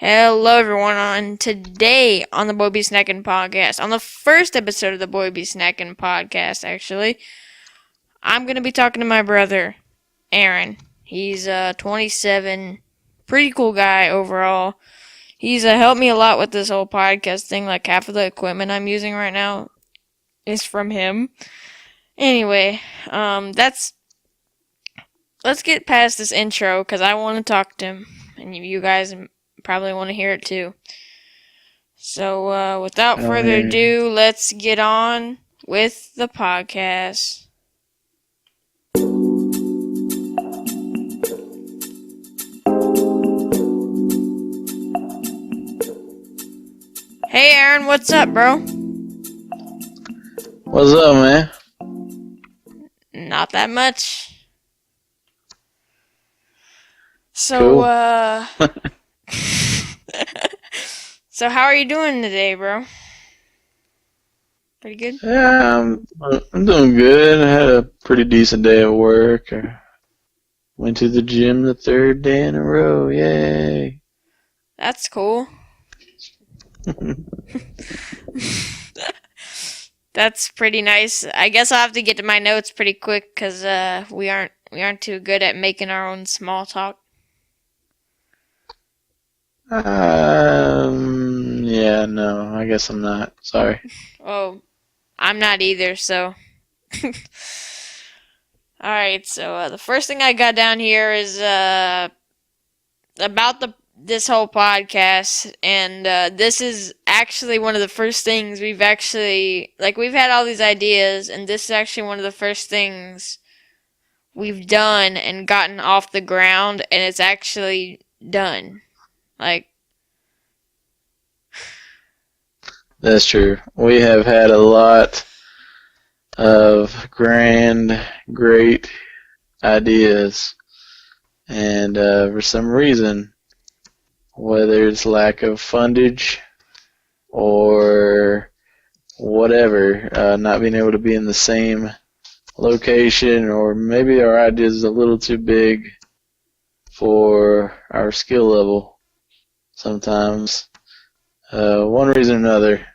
Hello everyone, today on the Boibesnackin Podcast, on the first episode of the Boibesnackin Podcast actually, I'm going to be talking to my brother, Aaron. He's 27, pretty cool guy overall. He's helped me a lot with this whole podcast thing, like half of the equipment I'm using right now is from him. Anyway, let's get past this intro, because I want to talk to him, and you guys probably want to hear it too. So, without further ado, let's get on with the podcast. Hey, Aaron, what's up, bro? What's up, man? Not that much. So, Cool. So how are you doing today, bro? Pretty good? Yeah, I'm doing good. I had a pretty decent day at work. I went to the gym the third day in a row. Yay! That's cool. That's pretty nice. I guess I'll have to get to my notes pretty quick because we aren't too good at making our own small talk. Yeah, no, I guess I'm not. Sorry. Oh, I'm not either, so. Alright, so the first thing I got down here is about this whole podcast, and this is actually one of the first things we've actually, we've had all these ideas, and this is actually one of the first things we've done and gotten off the ground, and it's actually done. That's true. We have had a lot of great ideas, and for some reason, whether it's lack of fundage or whatever, not being able to be in the same location, or maybe our idea is a little too big for our skill level sometimes. One reason or another,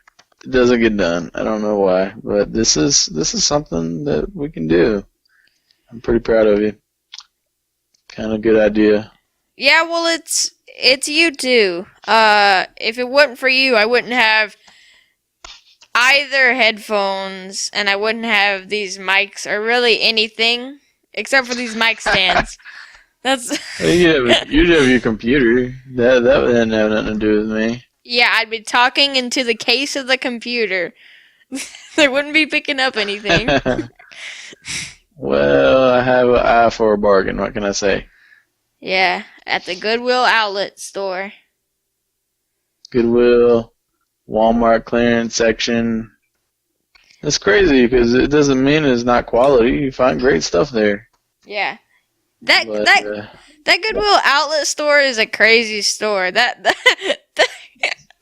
it doesn't get done. I don't know why, but this is something that we can do. I'm pretty proud of you. Kind of good idea. Yeah, well, it's you too. If it wasn't for you, I wouldn't have either headphones, and I wouldn't have these mics, or really anything, except for these mic stands. That's. You'd have your computer. That wouldn't have nothing to do with me. Yeah, I'd be talking into the case of the computer. They wouldn't be picking up anything. Well, I have an eye for a bargain. What can I say? Yeah, at the Goodwill outlet store. Goodwill, Walmart clearance section. It's crazy because it doesn't mean it's not quality. You find great stuff there. Yeah. That Goodwill outlet store is a crazy store.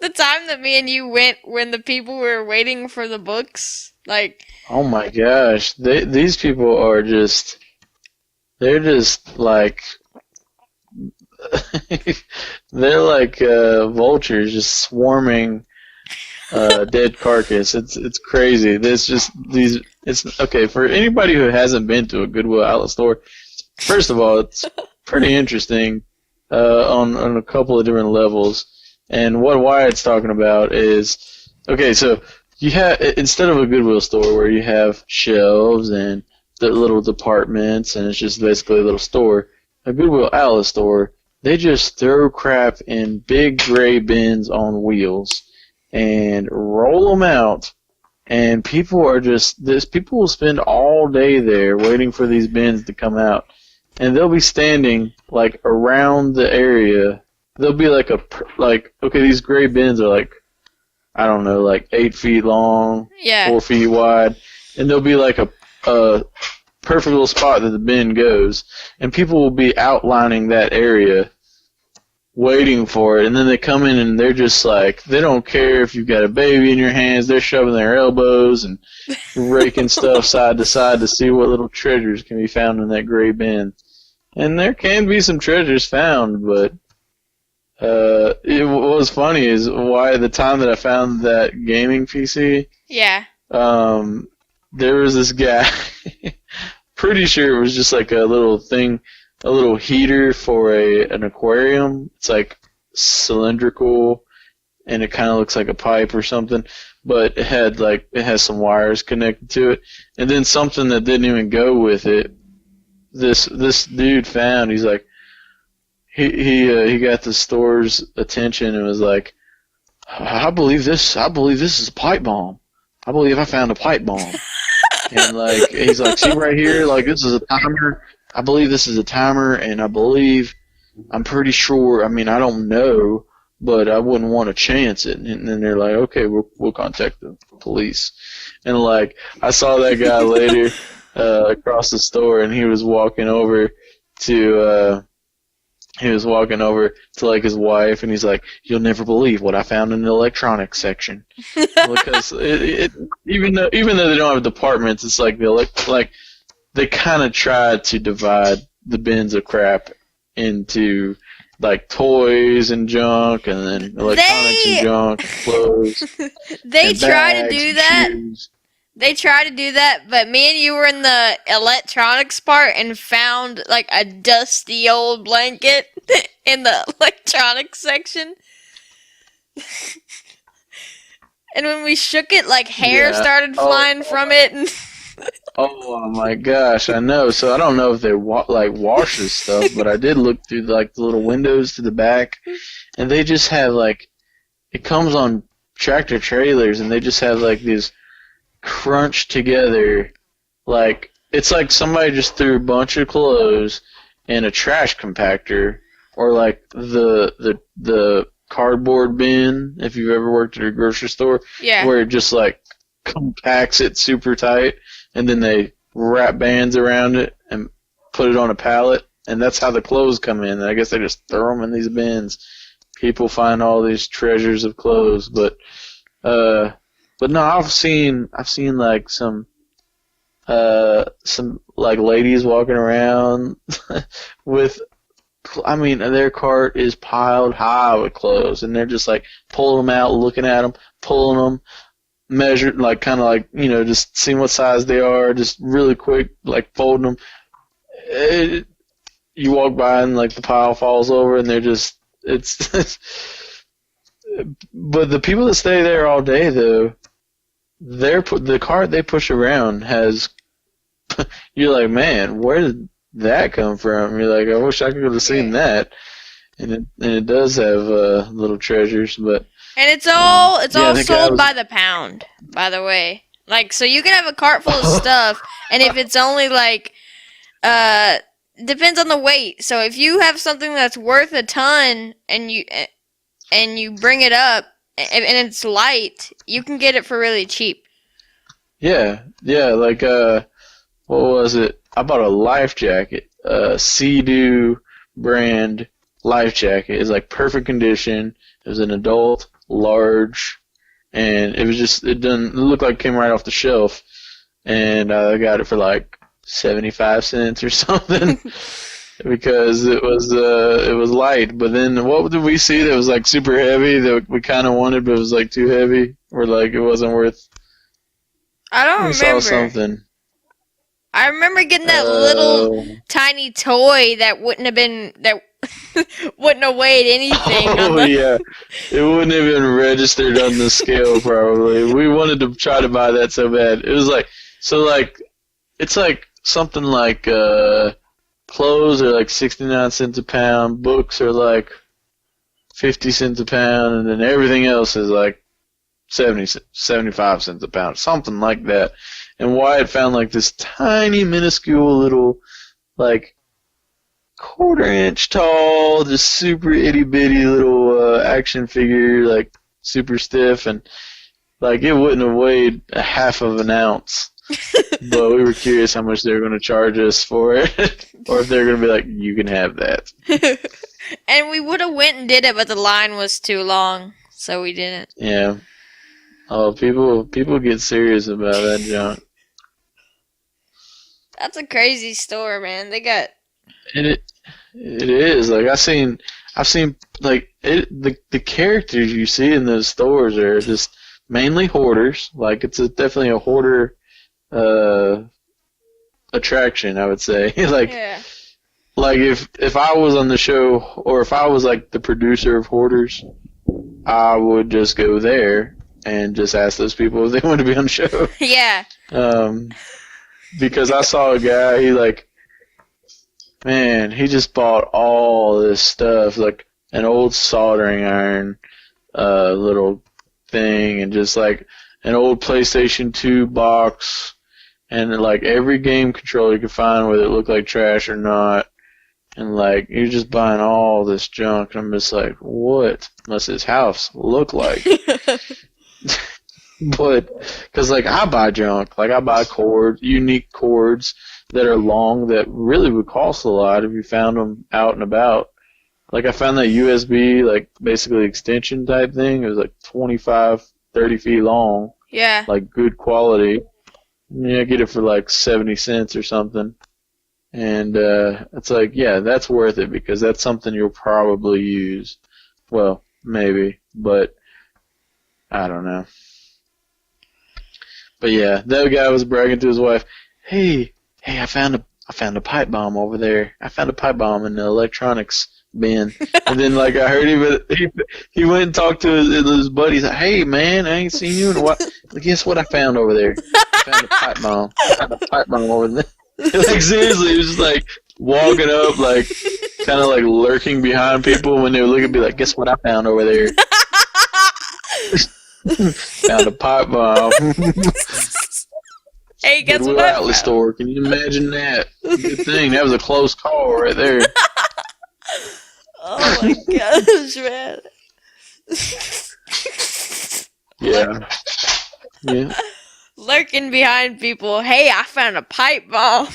The time that me and you went when the people were waiting for the books, oh my gosh, these people are just, they're just like, they're like vultures just swarming dead carcass. It's crazy. It's okay for anybody who hasn't been to a Goodwill outlet store. First of all, it's pretty interesting on a couple of different levels. And what Wyatt's talking about is, okay, so you have, instead of a Goodwill store where you have shelves and the little departments and it's just basically a little store, a Goodwill outlet store, they just throw crap in big gray bins on wheels and roll them out, and people will spend all day there waiting for these bins to come out, and they'll be standing around the area. They'll be okay, these gray bins are I don't know, 8 feet long, yeah, 4 feet wide, and there'll be a perfect little spot that the bin goes, and people will be outlining that area waiting for it, and then they come in and they're just they don't care if you've got a baby in your hands, they're shoving their elbows and raking stuff side to side to see what little treasures can be found in that gray bin. And there can be some treasures found, but what was funny is why the time that I found that gaming PC, Yeah. there was this guy. Pretty sure it was just like a little thing, a little heater for an aquarium. It's like cylindrical, and it kind of looks like a pipe or something. But it has some wires connected to it, and then something that didn't even go with it. This dude found. He's like, he got the store's attention and was like, I believe this is a pipe bomb. I believe I found a pipe bomb. And like he's like, see right here, like this is a timer. I believe this is a timer, and I'm pretty sure. I mean, I don't know, but I wouldn't want to chance it. And then they're like, okay, we'll contact the police. And like I saw that guy later across the store, and he was walking over to like his wife, and he's like, "You'll never believe what I found in the electronics section." Because even though they don't have departments, it's like they kind of try to divide the bins of crap into like toys and junk, and then electronics and junk, and clothes. They and try to bags do and that. shoes. They try to do that, but me and you were in the electronics part and found like a dusty old blanket in the electronics section. And when we shook it, like hair started flying from it. And Oh my gosh, I know. So I don't know if they wash this stuff, but I did look through like the little windows to the back, and they just have like, it comes on tractor trailers, and they just have like these crunched together, like it's like somebody just threw a bunch of clothes in a trash compactor, or like the cardboard bin, if you've ever worked at a grocery store, where it just like compacts it super tight, and then they wrap bands around it and put it on a pallet, and that's how the clothes come in. And I guess they just throw them in these bins. People find all these treasures of clothes, but no, I've seen like some like ladies walking around with, I mean, their cart is piled high with clothes, and they're just like pulling them out, looking at them, pulling them, measuring, like kind of like, you know, just seeing what size they are, just really quick, like folding them. You walk by and like the pile falls over, and they're just, it's. But the people that stay there all day, though, the cart they push around has. You're like, man, where did that come from? You're like, I wish I could have seen that. And it does have little treasures, but. And it's all sold by the pound, by the way. Like, so you can have a cart full of stuff, and if it's only like, depends on the weight. So if you have something that's worth a ton, and you bring it up, and it's light, you can get it for really cheap. Yeah, like, what was it? I bought a life jacket, Sea-Doo brand life jacket. It's like perfect condition. It was an adult, large, and it looked like it came right off the shelf. And I got it for like 75 cents or something. Because it was light. But then what did we see that was like super heavy that we kind of wanted, but it was like too heavy, or like it wasn't worth? I don't remember. Saw something. I remember getting that little tiny toy that wouldn't have weighed anything. Yeah, it wouldn't have been registered on the scale probably. We wanted to try to buy that so bad. It was like, it's like something like clothes are like 69 cents a pound, books are like 50 cents a pound, and then everything else is like 75 cents a pound, something like that. And Wyatt found like this tiny, minuscule little, like, quarter-inch tall, just super itty-bitty little action figure, like, super stiff, and like it wouldn't have weighed a half of an ounce. But we were curious how much they were going to charge us for it, or if they were going to be like, you can have that. And we would have went and did it, but the line was too long, so we didn't. Yeah. Oh, people get serious about that junk. That's a crazy store, man. They got. And It is like I've seen like the characters you see in those stores are just mainly hoarders. Like it's definitely a hoarder uh, attraction, I would say. Yeah. Like if I was on the show or if I was like the producer of Hoarders, I would just go there and just ask those people if they want to be on the show. Yeah. Um, because I saw a guy, he just bought all this stuff, like an old soldering iron, little thing, and just like an old PlayStation 2 box, and like every game controller you could find, whether it looked like trash or not. And like, you're just buying all this junk, and I'm just like, what must his house look like? But, cause like, I buy junk. Like, I buy unique cords that are long that really would cost a lot if you found them out and about. Like, I found that USB, like, basically extension type thing. It was like 25, 30 feet long. Yeah. Like, good quality. Yeah, I get it for like 70 cents or something. And it's like, yeah, that's worth it because that's something you'll probably use. Well, maybe, but I don't know. But yeah, that guy was bragging to his wife, "Hey, I found a pipe bomb over there. I found a pipe bomb in the electronics bin." And then like I heard he went and talked to his buddies. Like, "Hey man, I ain't seen you in a while. Guess what I found over there? I found a pipe bomb. I found a pipe bomb over there." Like seriously, he was just like walking up, like kind of like lurking behind people when they would look and be like, "Guess what I found over there? Found a pipe bomb." Hey, guess Goodwill what I Outlet found? store. Can you imagine that? Good thing that was a close call right there. Oh my gosh, man. Yeah. Yeah. Lurking behind people. Hey, I found a pipe bomb.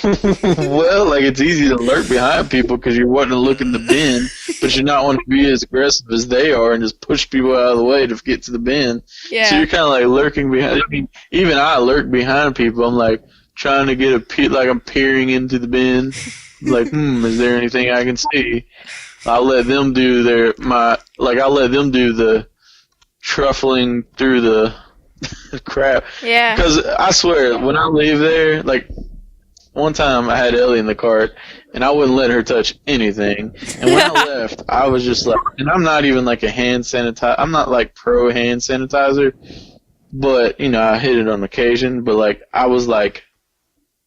Well, like it's easy to lurk behind people because you're wanting to look in the bin, but you're not wanting to be as aggressive as they are and just push people out of the way to get to the bin. Yeah. So you're kind of like lurking behind. I mean, even I lurk behind people. I'm like trying to get like I'm peering into the bin. Like, is there anything I can see? I'll let them do I'll let them do the truffling through the crap. Yeah. Because I swear, when I leave there, like. One time I had Ellie in the cart, and I wouldn't let her touch anything. And when I left, I was just like, and I'm not even like a hand sanitizer. I'm not like pro hand sanitizer, but, I hit it on occasion. But like, I was like,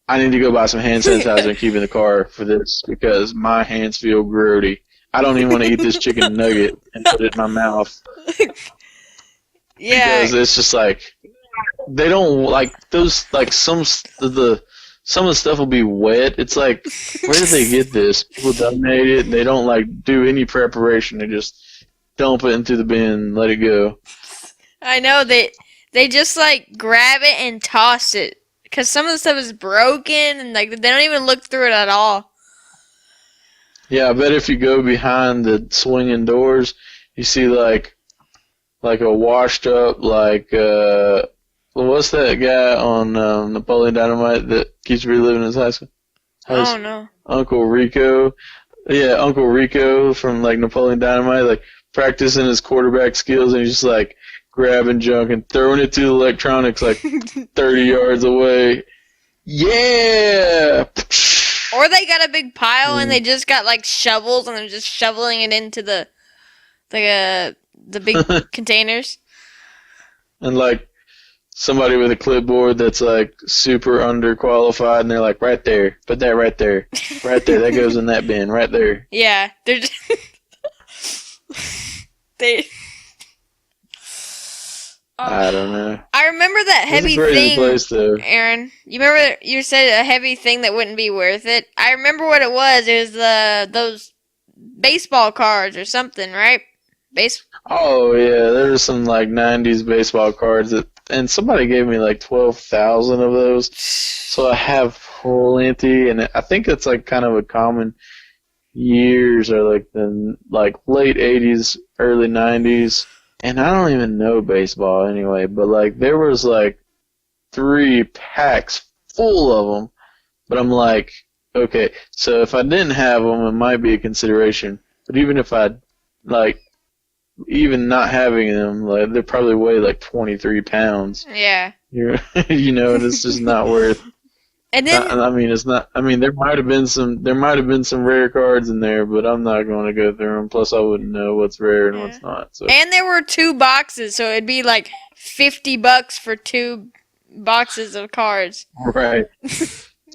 I need to go buy some hand sanitizer and keep it in the car for this because my hands feel grody. I don't even want to eat this chicken nugget and put it in my mouth. Yeah. Because it's just like, they don't like those, like some of the stuff will be wet. It's like, where did they get this? People donate it, and they don't, like, do any preparation. They just dump it into the bin and let it go. I know, they just, like, grab it and toss it. Because some of the stuff is broken, and, like, they don't even look through it at all. Yeah, I bet if you go behind the swinging doors, you see, like a washed up, like, what's that guy on Napoleon Dynamite that keeps reliving his high school? Oh, no. Uncle Rico. Yeah, Uncle Rico from, like, Napoleon Dynamite, like, practicing his quarterback skills, and he's just, like, grabbing junk and throwing it to the electronics, like, 30 yards away. Yeah! Or they got a big pile, and they just got, like, shovels, and they're just shoveling it into the big containers. And, like, somebody with a clipboard that's like super underqualified, and they're like, right there, put that right there, that goes in that bin, right there. Yeah, they're just I don't know. I remember that heavy It's a crazy thing, place, though. Aaron. You remember you said a heavy thing that wouldn't be worth it? I remember what it was. It was those baseball cards or something, right? Oh yeah, there were some like '90s baseball cards and somebody gave me like 12,000 of those. So I have plenty, and I think it's like kind of a common years are like the late '80s, early '90s, and I don't even know baseball anyway. But like there was like 3 packs full of them, but I'm like, okay, so if I didn't have them, it might be a consideration. But even if I, like, even not having them, like, they probably weigh like 23 pounds. Yeah. You're, it's just not worth. And then I mean, it's not. I mean, there might have been some rare cards in there, but I'm not going to go through them. Plus, I wouldn't know what's rare and what's not. So. And there were 2 boxes, so it'd be like $50 for 2 boxes of cards. Right.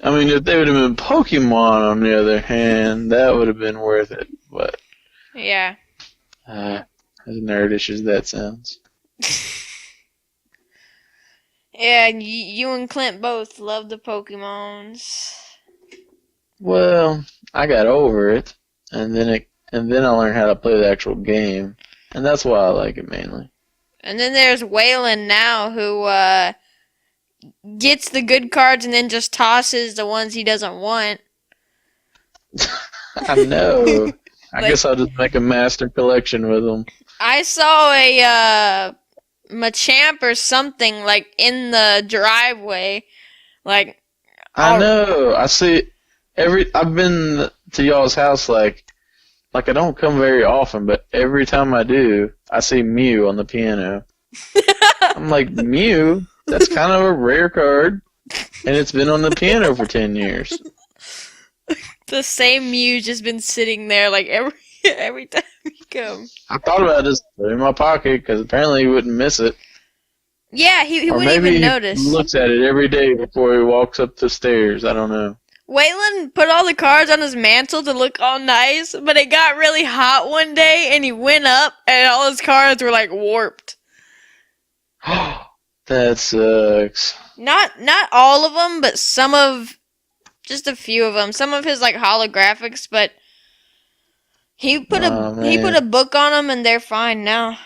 I mean, if they would have been Pokemon, on the other hand, that would have been worth it. But yeah, as nerdish as that sounds. yeah, you and Clint both love the Pokemons. Well, I got over it, and then I learned how to play the actual game, and that's why I like it mainly. And then there's Waylon now, who gets the good cards and then just tosses the ones he doesn't want. I know. I guess I'll just make a master collection with them. I saw a Machamp or something like in the driveway. Like I know. I see I've been to y'all's house like I don't come very often, but every time I do, I see Mew on the piano. I'm like, Mew? That's kind of a rare card, and it's been on the piano for 10 years. The same Mew just been sitting there like every time you come. I thought about just put it in my pocket because apparently he wouldn't miss it. Yeah, he or wouldn't maybe even notice. He looks at it every day before he walks up the stairs. I don't know. Waylon put all the cards on his mantle to look all nice, but it got really hot one day, and he went up, and all his cards were like warped. That sucks. Not all of them, but just a few of them. Some of his like holographics, but he put a book on them, and they're fine now.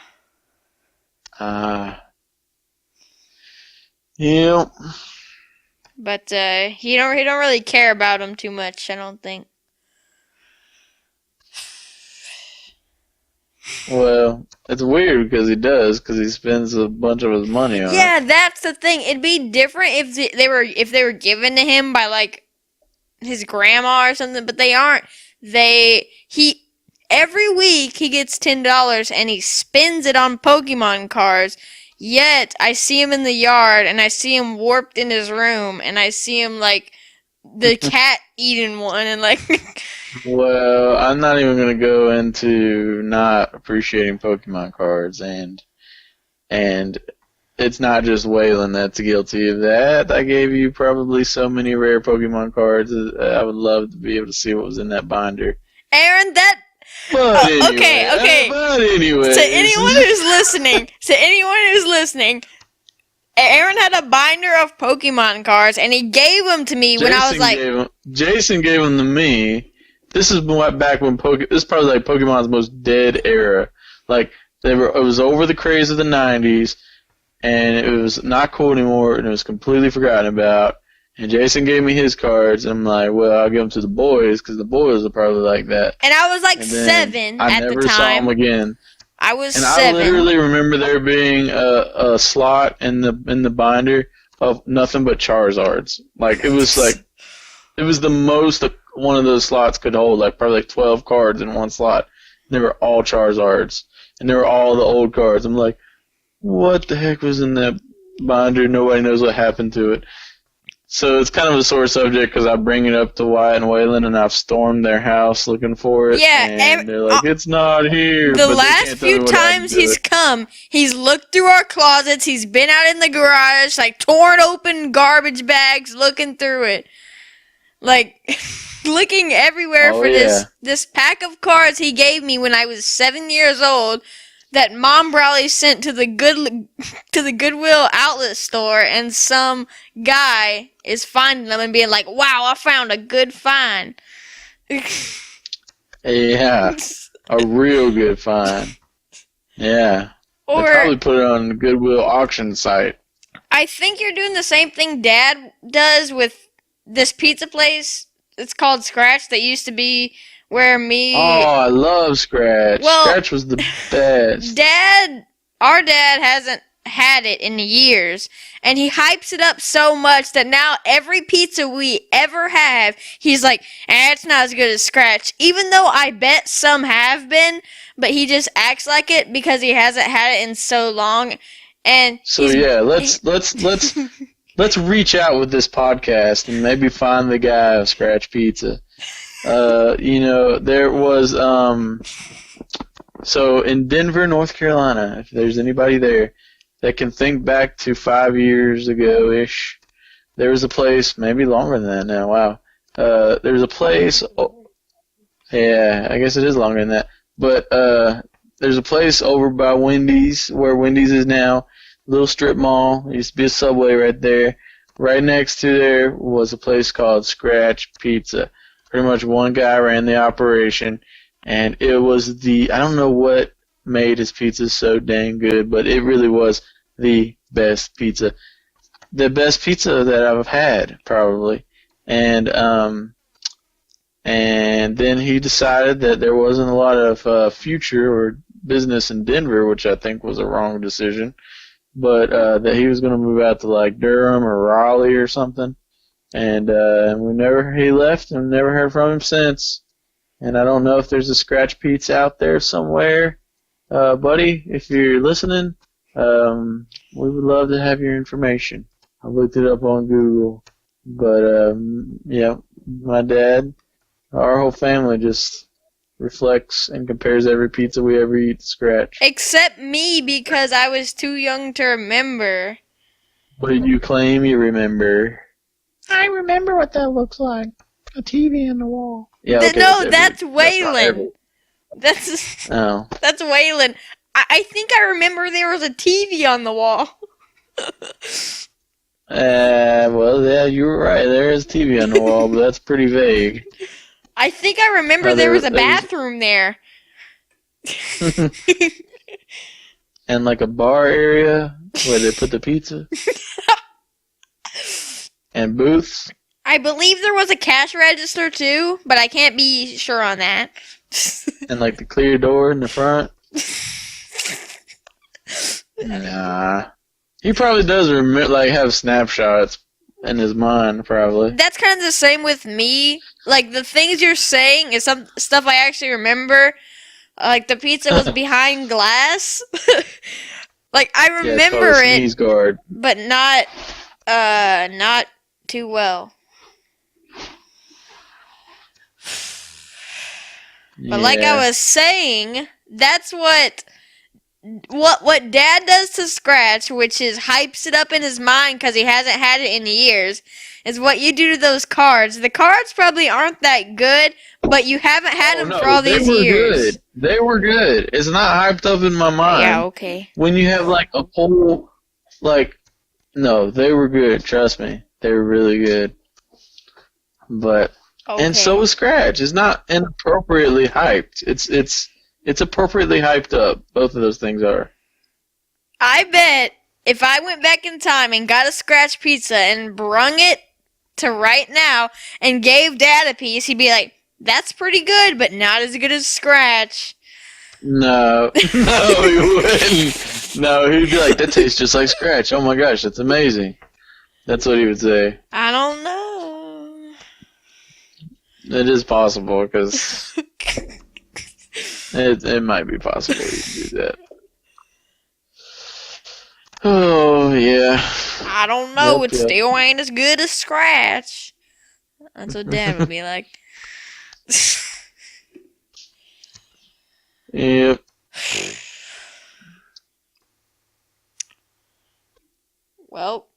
Yep. But he don't really care about them too much, I don't think. Well, it's weird because he spends a bunch of his money on it. Yeah, that's the thing. It'd be different if they were given to him by like his grandma or something, but they aren't. Every week he gets $10 and he spends it on Pokemon cards. Yet I see him in the yard and I see him warped in his room and I see him like the cat eating one and like. Well, I'm not even going to go into not appreciating Pokemon cards, and it's not just Waylon that's guilty of that. I gave you probably so many rare Pokemon cards. I would love to be able to see what was in that binder. Aaron, But anyway, okay. But anyway, To anyone who's listening, Aaron had a binder of Pokemon cards, and he gave them to me when I was like. Jason gave them to me. This is back when this is probably like Pokemon's most dead era. Like it was over the craze of the '90s, and it was not cool anymore, and it was completely forgotten about. And Jason gave me his cards, and I'm like, well, I'll give them to the boys, because the boys are probably like that. And I was like 7 at the time. I never saw them again. I was 7. I literally remember there being a slot in the binder of nothing but Charizards. Like, it was the most one of those slots could hold, like probably like 12 cards in one slot. And they were all Charizards. And they were all the old cards. I'm like, what the heck was in that binder? Nobody knows what happened to it. So it's kind of a sore subject because I bring it up to Wyatt and Waylon, and I've stormed their house looking for it. Yeah, and they're like, it's not here. The last few times he's come, he's looked through our closets, he's been out in the garage, like torn open garbage bags, looking through it. Like, looking everywhere for this pack of cards he gave me when I was 7 years old that Mom probably sent to the Goodwill outlet store, and some guy is finding them and being like, wow, I found a good find. Yeah, a real good find. Yeah. Or they probably put it on the Goodwill auction site. I think you're doing the same thing Dad does with this pizza place. It's called Scratch that used to be where me... Oh, I love Scratch. Well, Scratch was the best. Our dad had it in years, and he hypes it up so much that now every pizza we ever have, he's like, it's not as good as Scratch, even though I bet some have been, but he just acts like it because he hasn't had it in so long. And so yeah, let's reach out with this podcast and maybe find the guy of Scratch Pizza. There was so in Denver, North Carolina, if there's anybody there that can think back to 5 years ago-ish, there was a place, maybe longer than that now, wow. There was a place, yeah, I guess it is longer than that, but there's a place over by Wendy's, where Wendy's is now, little strip mall, there used to be a Subway right there. Right next to there was a place called Scratch Pizza. Pretty much one guy ran the operation, and it was I don't know what made his pizza so dang good, but it really was the best pizza. The best pizza that I've had, probably. And then he decided that there wasn't a lot of future or business in Denver, which I think was a wrong decision, but that he was going to move out to like Durham or Raleigh or something. And he left and never heard from him since. And I don't know if there's a Scratch Pizza out there somewhere. Buddy, if you're listening, we would love to have your information. I looked it up on Google. But, yeah, my dad, our whole family just reflects and compares every pizza we ever eat to Scratch. Except me, because I was too young to remember. What did you claim you remember? I remember what that looks like. A TV on the wall. Yeah, okay, no, that's Waylon. That's Waylon. I think I remember there was a TV on the wall. Well, yeah, you were right. There is a TV on the wall, but that's pretty vague. I think I remember there was a bathroom there. And like a bar area where they put the pizza. And booths. I believe there was a cash register too, but I can't be sure on that. And like the clear door in the front. Nah. He probably does have snapshots in his mind, probably. That's kind of the same with me. Like, the things you're saying is some stuff I actually remember. Like, the pizza was behind glass. Like, I remember it, sneeze guard. but not too well. But like I was saying, that's what Dad does to Scratch, which is hypes it up in his mind because he hasn't had it in years, is what you do to those cards. The cards probably aren't that good, but you haven't had them for all these years. They were good. It's not hyped up in my mind. Yeah, okay. When you have like a whole, no, they were good. Trust me, they were really good. But and so was Scratch. It's not inappropriately hyped. It's appropriately hyped up. Both of those things are. I bet if I went back in time and got a Scratch pizza and brung it to right now and gave Dad a piece, he'd be like, that's pretty good, but not as good as Scratch. No, he wouldn't. No, he'd be like, that tastes just like Scratch. Oh my gosh, that's amazing. That's what he would say. I don't know. It is possible, because it might be possible you can do that. Oh, yeah. I don't know. It still ain't as good as Scratch. That's what Dad would be like. Yep. Well.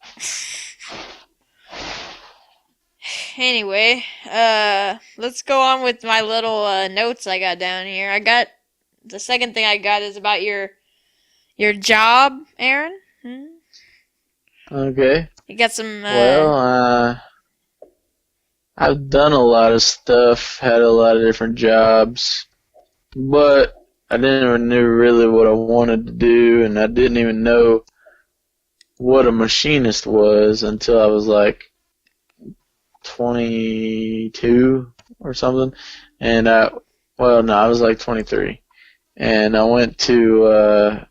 Anyway, let's go on with my little notes I got down here. The second thing I got is about your job, Aaron. Okay. You got some... I've done a lot of stuff, had a lot of different jobs, but I never knew really what I wanted to do, and I didn't even know what a machinist was until I was like 22 or something, and I was like 23, and I went to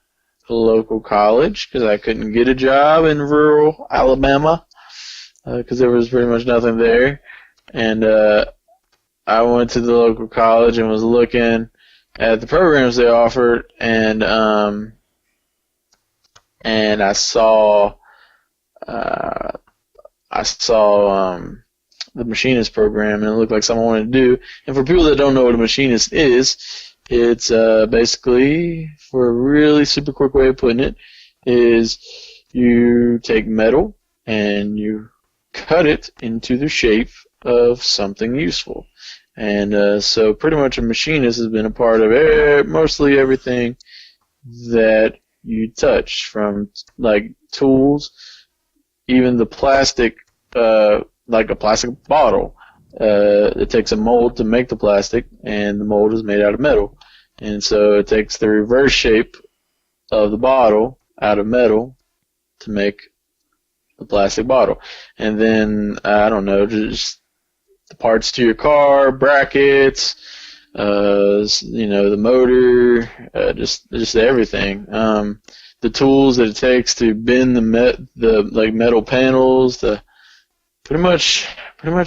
a local college because I couldn't get a job in rural Alabama because there was pretty much nothing there. And I went to the local college and was looking at the programs they offered, and I saw the machinist program, and it looked like something I wanted to do. And for people that don't know what a machinist is, it's basically, for a really super quick way of putting it, is you take metal and you cut it into the shape of something useful. And so pretty much a machinist has been a part of mostly everything that you touch, from like tools, even the plastic, like a plastic bottle. It takes a mold to make the plastic, and the mold is made out of metal. And so it takes the reverse shape of the bottle out of metal to make the plastic bottle. And then, I don't know, just the parts to your car, brackets, the motor, just everything. The tools that it takes to bend the metal panels, pretty much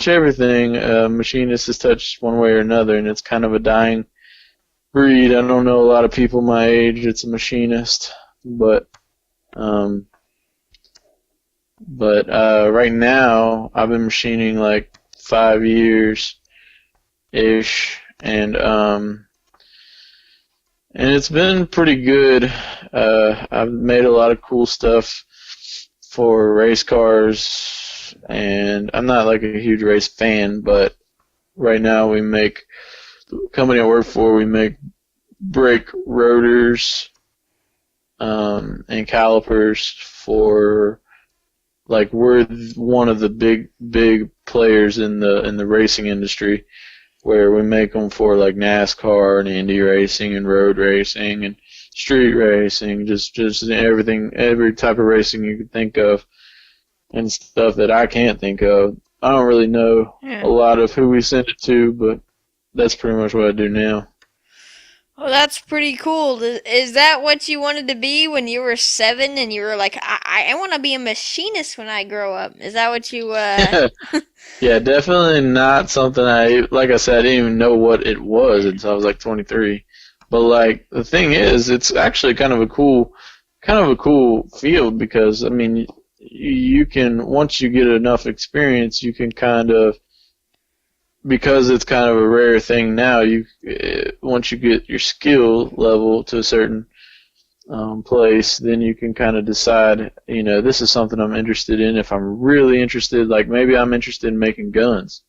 everything. Machinist has touched one way or another, and it's kind of a dying breed. I don't know a lot of people my age that's a machinist, but right now I've been machining like 5 years ish, and it's been pretty good. I've made a lot of cool stuff for race cars, and I'm not like a huge race fan, but right now the company I work for, we make brake rotors and calipers for, like, we're one of the big players in the racing industry, where we make them for like NASCAR and Indy racing and road racing and street racing, just everything, every type of racing you could think of, and stuff that I can't think of. I don't really know a lot of who we send it to, but that's pretty much what I do now. Well, that's pretty cool. Is that what you wanted to be when you were 7 and you were like, I want to be a machinist when I grow up? Is that what you... Yeah, definitely not something like I said, I didn't even know what it was until I was like 23. But like, the thing is, it's actually kind of a cool field, because, I mean, you can, once you get enough experience, you can kind of, because it's kind of a rare thing now, once you get your skill level to a certain place, then you can kind of decide, this is something I'm interested in. If I'm really interested, like maybe I'm interested in making guns,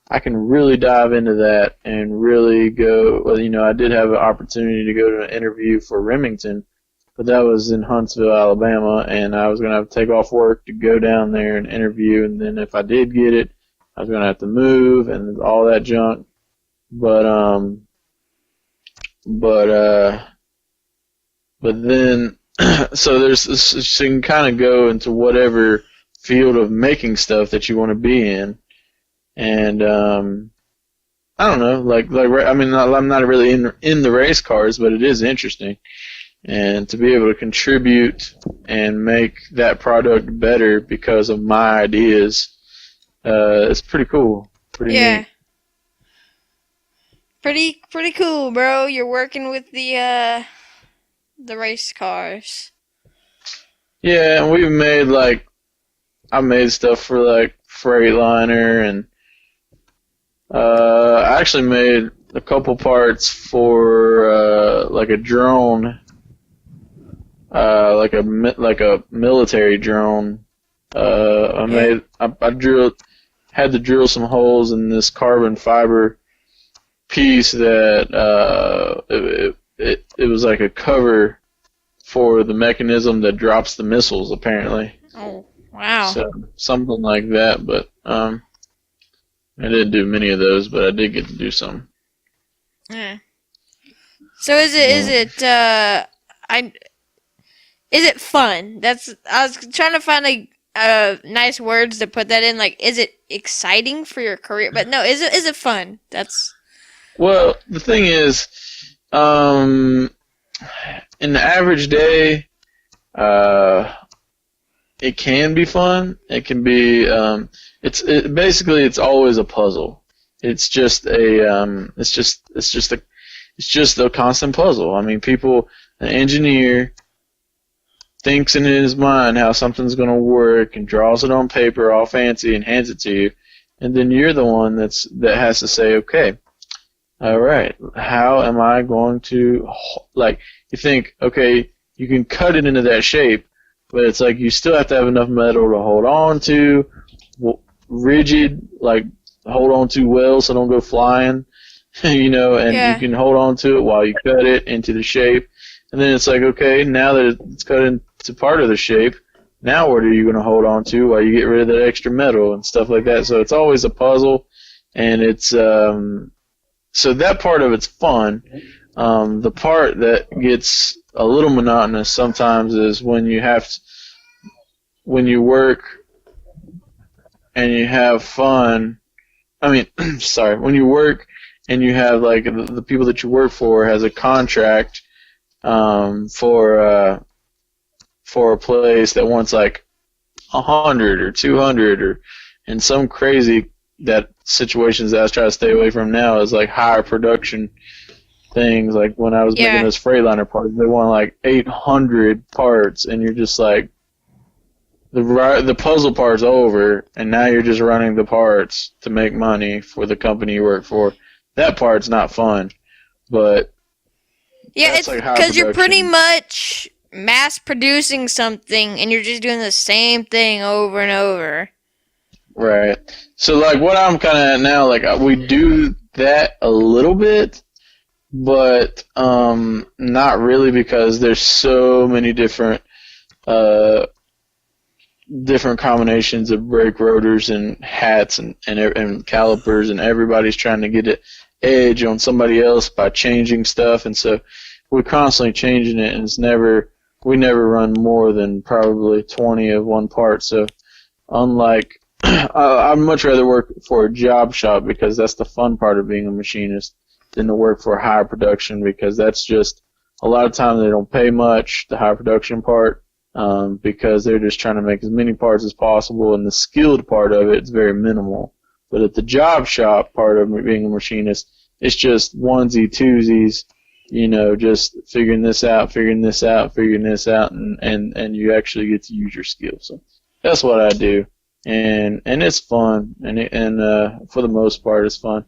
I can really dive into that and really go. Well, I did have an opportunity to go to an interview for Remington, but that was in Huntsville, Alabama, and I was going to have to take off work to go down there and interview, and then if I did get it, I was going to have to move and all that junk. But then, so there's this, so you can kind of go into whatever field of making stuff that you want to be in, and I don't know, like I mean, I'm not really in the race cars, but it is interesting, and to be able to contribute and make that product better because of my ideas, it's pretty cool, pretty neat. Pretty cool, bro. You're working with the race cars. Yeah, and we've made I made stuff for like Freightliner, and I actually made a couple parts for like a drone, like a military drone. I had to drill some holes in this carbon fiber piece that it was like a cover for the mechanism that drops the missiles, apparently. Oh, wow. So something like that, but I didn't do many of those, but I did get to do some. Yeah. So is it fun? I was trying to find nice words to put that in. Like, is it exciting for your career? But no, is it fun? Well, the thing is, in the average day, Uh, it can be fun. It can be. Basically it's always a puzzle. It's just a constant puzzle. I mean, an engineer thinks in his mind how something's going to work and draws it on paper all fancy and hands it to you, and then you're the one that has to say, okay, all right, how am I going to, like, you think, okay, you can cut it into that shape, but it's like you still have to have enough metal to hold on to, rigid, like hold on to well so don't go flying, and you can hold on to it while you cut it into the shape. And then it's like, okay, now that it's cut into part of the shape, now what are you going to hold on to while you get rid of that extra metal and stuff like that? So it's always a puzzle, and it's so that part of it's fun. The part that gets a little monotonous sometimes is when you work and you have fun. I mean, sorry, when you work and you have like the people that you work for has a contract for a place that wants like 100 or 200 or in some crazy that situations that I try to stay away from now is like higher production things. Like when I was making those Freightliner parts, they want like 800 parts, and you're just like, the puzzle part's over, and now you're just running the parts to make money for the company you work for. That part's not fun, but yeah, it's because you're pretty much mass producing something, and you're just doing the same thing over and over. Right. So like what I'm kind of at now, like we do that a little bit, but not really, because there's so many different combinations of brake rotors and hats and calipers, and everybody's trying to get an edge on somebody else by changing stuff, and so we're constantly changing it, and we never run more than probably 20 of one part. So unlike I'd much rather work for a job shop, because that's the fun part of being a machinist, than to work for high production, because that's just a lot of times they don't pay much, the high production part, because they're just trying to make as many parts as possible, and the skilled part of it is very minimal. But at the job shop part of being a machinist, it's just onesie, twosies, just figuring this out, and you actually get to use your skills. So that's what I do. And it's fun, and for the most part it's fun.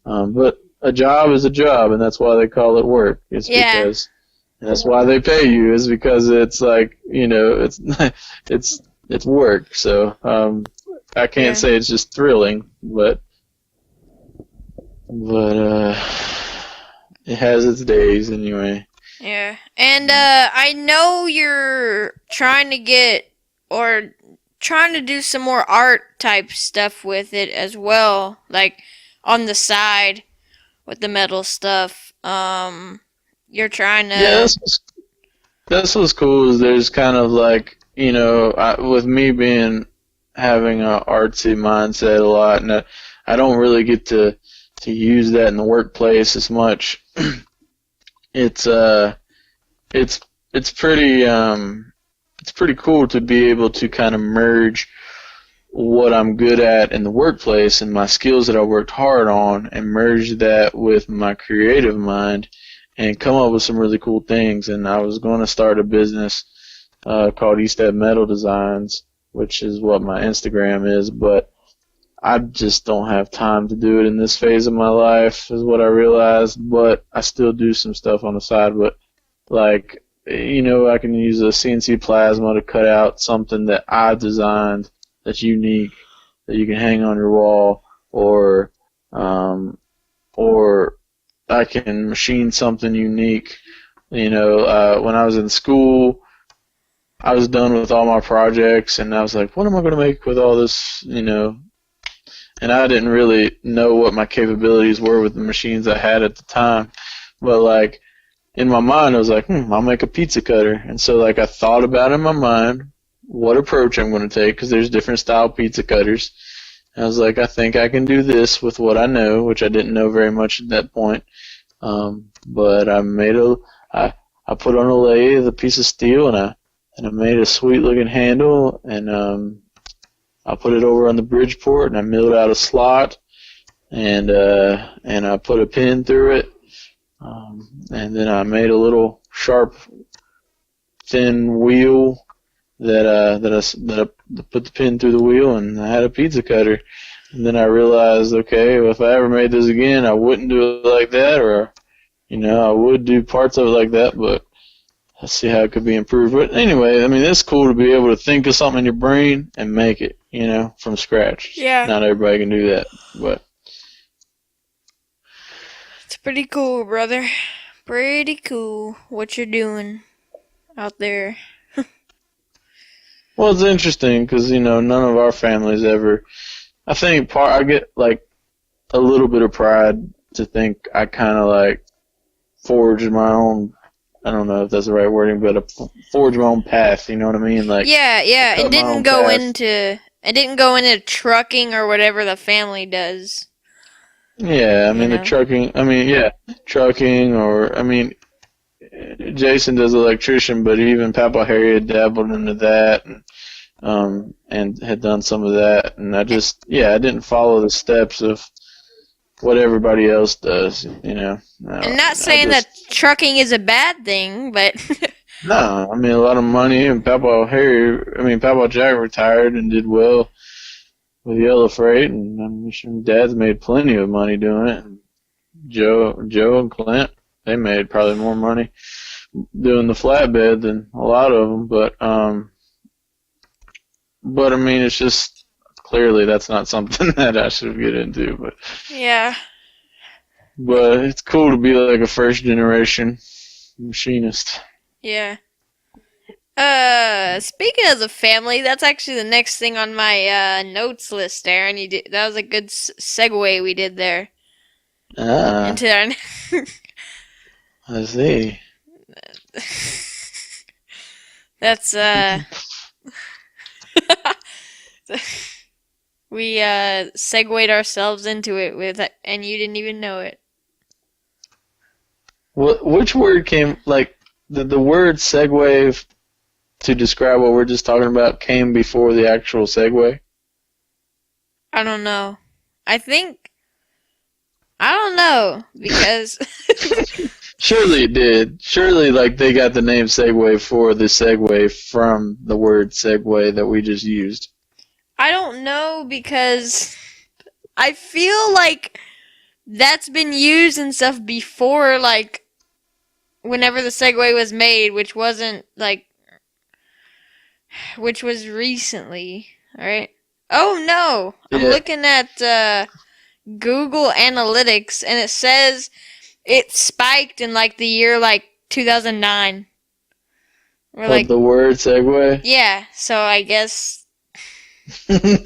But a job is a job, and that's why they call it work. Because that's why they pay you, is because it's like, it's work. So I can't say it's just thrilling, but it has its days anyway. Yeah. And I know you're trying to do some more art type stuff with it as well, like on the side with the metal stuff. You're trying to... Yeah, that's what's cool, is there's kind of like, with me having an artsy mindset a lot, and I don't really get to use that in the workplace as much. It's pretty cool to be able to kind of merge what I'm good at in the workplace and my skills that I worked hard on, and merge that with my creative mind and come up with some really cool things. And I was going to start a business called Easthead Metal Designs, which is what my Instagram is, but I just don't have time to do it in this phase of my life, is what I realized. But I still do some stuff on the side, but like, I can use a CNC plasma to cut out something that I designed that's unique, that you can hang on your wall, or I can machine something unique. When I was in school, I was done with all my projects, and I was like, what am I going to make with all this, And I didn't really know what my capabilities were with the machines I had at the time. But, like, in my mind, I was like, I'll make a pizza cutter. And so, like, I thought about in my mind what approach I'm going to take, because there's different style pizza cutters. And I was like, I think I can do this with what I know, which I didn't know very much at that point. But I put on a lathe a piece of steel, and and I made a sweet looking handle, and I put it over on the Bridgeport, and I milled out a slot, and I put a pin through it, and then I made a little sharp, thin wheel that I put the pin through the wheel, and I had a pizza cutter. And then I realized, okay, well, if I ever made this again, I wouldn't do it like that, or I would do parts of it like that, but I see how it could be improved. But anyway, I mean, it's cool to be able to think of something in your brain and make it, from scratch. Yeah. Not everybody can do that, but It's pretty cool, brother. Pretty cool what you're doing out there. well, it's interesting because none of our families ever. I think I get like a little bit of pride to think I kind of like forged my own. I don't know if that's the right wording, but forged my own path. You know what I mean? Like Yeah. It didn't go path. into trucking or whatever the family does. Yeah, I mean the trucking. I mean, yeah, trucking, or I mean, Jason does electrician, but even Papa Harry had dabbled into that, and had done some of that, and I didn't follow the steps of what everybody else does, And not saying that trucking is a bad thing, but no, I mean a lot of money, and Papa Jack retired and did well with Yellow Freight, and I'm sure Dad's made plenty of money doing it. And Joe and Clint, they made probably more money doing the flatbed than a lot of them, but I mean, it's just clearly that's not something that I should get into. But yeah. But it's cool to be like a first generation machinist. Yeah. Speaking of the family, that's actually the next thing on my notes list, Aaron. That was a good segue we did there. Into our I see. That's we segued ourselves into it with, and you didn't even know it. Which word came, like, the word segue to describe what we're just talking about came before the actual segue? I don't know. I don't know, because Surely it did. Surely, like, they got the name Segway for the segue from the word segue that we just used. I don't know, because I feel like that's been used and stuff before, like, whenever the Segway was made, which was recently, alright? Oh no! I'm looking at Google Analytics, and it says it spiked in, like, the year, like, 2009. Or, like, the word segue? Yeah, so I guess... Well,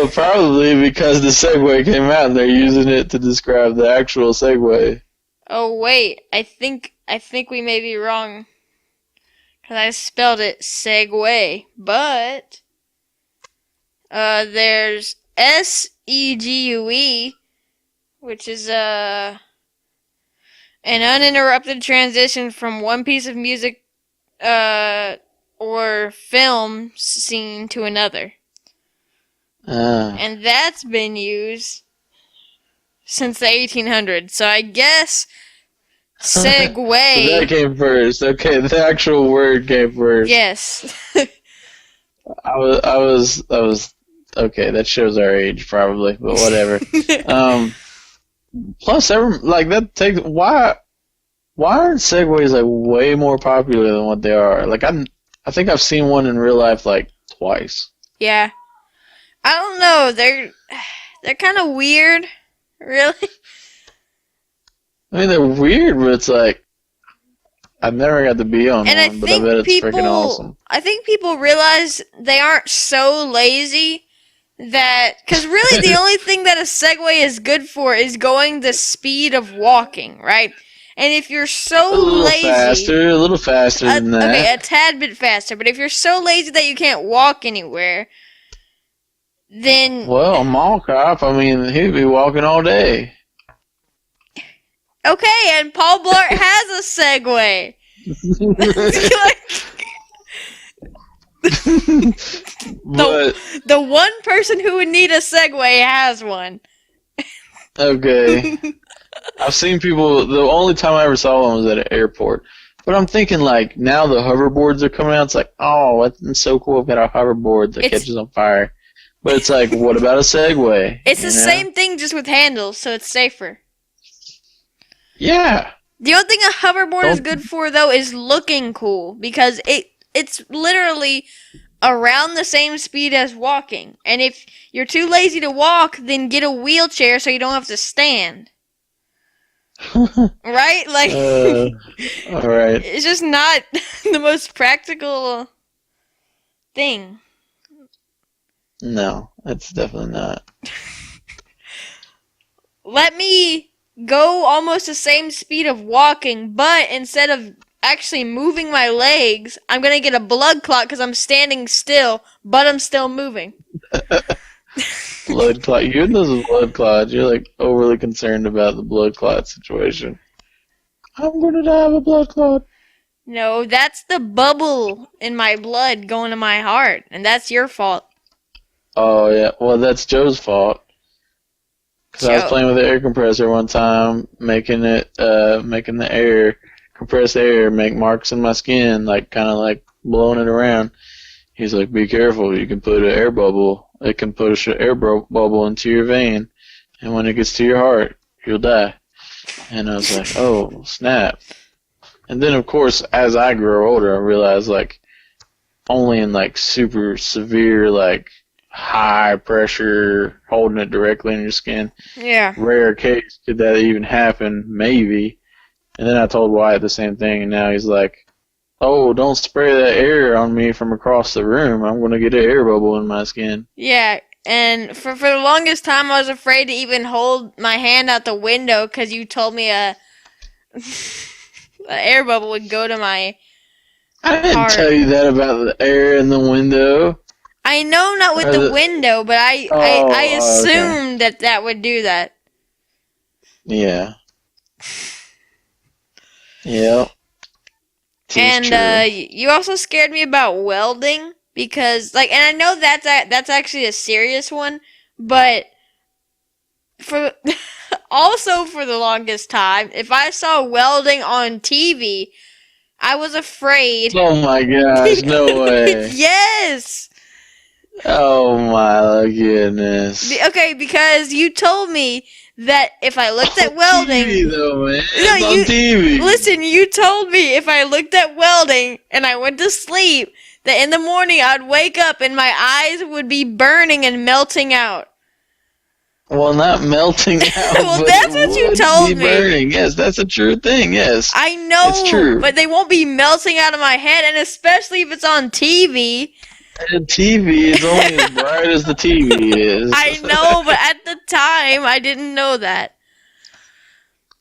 probably because the Segway came out and they're using it to describe the actual Segway. Oh wait, I think we may be wrong, because I spelled it Segway, but there's SEGUE, which is an uninterrupted transition from one piece of music or film scene to another. And that's been used since the 1800s. So I guess Segway. So that came first. Okay, the actual word came first. Yes. I was okay. That shows our age, probably, but whatever. Plus, that takes why aren't Segways like way more popular than what they are? Like I think I've seen one in real life like twice. Yeah. I don't know. They're kind of weird, really. I mean, they're weird, but it's like I've never got to be on one, but I bet it's freaking awesome. I think people realize they aren't so lazy that, because really the only thing that a Segway is good for is going the speed of walking, right? And if you're so lazy... a little faster than that. Okay, a tad bit faster, but if you're so lazy that you can't walk anywhere, then... Well, a mall cop, I mean, he'd be walking all day. Okay, and Paul Blart has a Segway. But The one person who would need a Segway has one. okay, I've seen people. The only time I ever saw one was at an airport. But I'm thinking like now the hoverboards are coming out. It's like, oh, that's so cool. I've got a hoverboard that catches on fire. But it's like, what about a Segway? It's the same thing, just with handles, so it's safer. Yeah. The only thing a hoverboard is good for, though, is looking cool, because it's literally around the same speed as walking. And if you're too lazy to walk, then get a wheelchair so you don't have to stand. Right? Like, all right. It's just not the most practical thing. No, it's definitely not. Let me go almost the same speed of walking, but instead of actually moving my legs, I'm going to get a blood clot because I'm standing still, but I'm still moving. Blood clot. You're in those blood clots. You're like overly concerned about the blood clot situation. I'm going to die of a blood clot. No, that's the bubble in my blood going to my heart, and that's your fault. Oh, yeah. Well, that's Joe's fault. Because I was playing with the air compressor one time, making the air, compressed air, make marks in my skin, like kind of like blowing it around. He's like, be careful, you can put an air bubble. It can push an air bubble into your vein, and when it gets to your heart, you'll die. And I was like, oh, snap. And then, of course, as I grow older, I realized, like, only in, like, super severe, like, high pressure, holding it directly in your skin. Yeah. Rare case did that even happen, maybe. And then I told Wyatt the same thing, and now he's like, oh, don't spray that air on me from across the room. I'm going to get an air bubble in my skin. Yeah, and for the longest time I was afraid to even hold my hand out the window because you told me a air bubble would go to my I didn't heart. tell you that about the air in the window. I know not with the window, but I assumed that would do that. Yeah. Yep. And you also scared me about welding because, like, and I know that's actually a serious one, but for the longest time, if I saw welding on TV, I was afraid. Oh my gosh! No way. Yes. Oh my goodness. Okay, because you told me that if I looked at welding, TV though, man. No, It's on TV. Listen, you told me if I looked at welding and I went to sleep, that in the morning I'd wake up and my eyes would be burning and melting out. Well, not melting out. Well, but that's what you told me. Burning. Yes, that's a true thing. Yes. I know, it's true. But they won't be melting out of my head, and especially if it's on TV. The TV is only as bright as the TV is. I know, but at the time, I didn't know that.